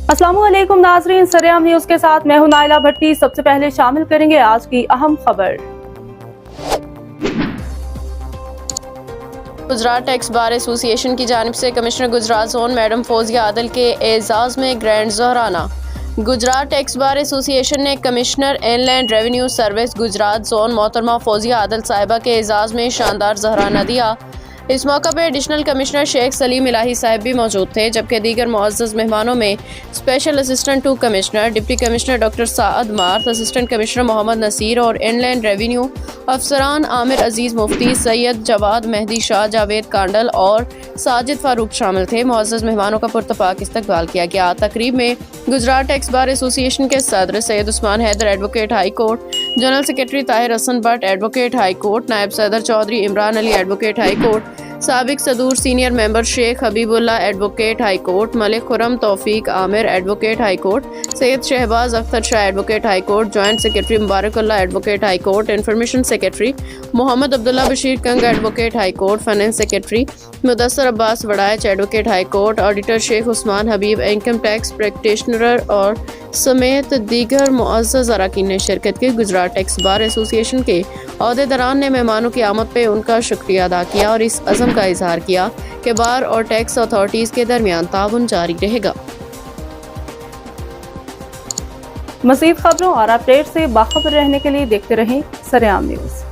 अस्सलाम वालेकुम नाज़रीन, सरेआम न्यूज़ के साथ मैं हूं नाइला भट्टी। सबसे पहले शामिल करेंगे आज की अहम खबर। गुजरात टैक्स बार एसोसिएशन की जानिब से commissioner Gujarat zone madam Fauzia Adil के एजाज़ में ग्रैंड ज़हराना। गुजरात टैक्स बार एसोसिएशन ने commissioner inland revenue service Gujarat zone मोहतरमा फौजिया आदिल साहिबा के एजाज़ में शानदार ज़हराना दिया। इस मौका पर एडिशनल कमिश्नर शेख सलीम इलाही साहब भी मौजूद थे, जबकि दीगर मुअज़्ज़ज़ मेहमानों में special assistant to commissioner, deputy commissioner doctor Saad मार्थ, असिस्टेंट कमिश्नर मोहम्मद नसीर और इनलैंड रेवेन्यू अफसरान आमिर अजीज़ मुफ्ती, सैयद जवाद मेहदी शाह, जावेद कांडल और साजिद फारूक शामिल थे। मुअज़्ज़ज़ मेहमानों का पुरतपाक इस्तकबाल किया गया। तकरीब में गुजरात टैक्स बार एसोसिएशन के सदर Syed Usman Haider advocate high court, general secretary Tahir Hasan Bhatt advocate high court, नायब सदर Chaudhry Imran Ali advocate high court, साबिक सदूर senior member Sheikh Habibullah advocate high court, Malik Khurram Taufiq Amir advocate high court, Syed Shahbaz Akhtar Shah advocate high court, joint secretary Mubarakullah advocate high court, information secretary Mohammad Abdullah Bashir Kang advocate high court, finance secretary Mudassar Abbas Waraich advocate high court, auditor Sheikh Usman Habib, income tax practitioner और समेत दीगर मुअज़्ज़ज़ अरकान ने शिरकत की। Gujarat tax bar association के अहदेदारान ने मेहमानों की आमद पे उनका शुक्रिया अदा किया और इस अज़म का इजहार किया कि बार और टैक्स अथॉरिटीज़ के दरमियान ताउन जारी रहेगा। मज़ीद खबरों और अपडेट से बाखबर रहने के लिए देखते रहें सरेआम न्यूज़।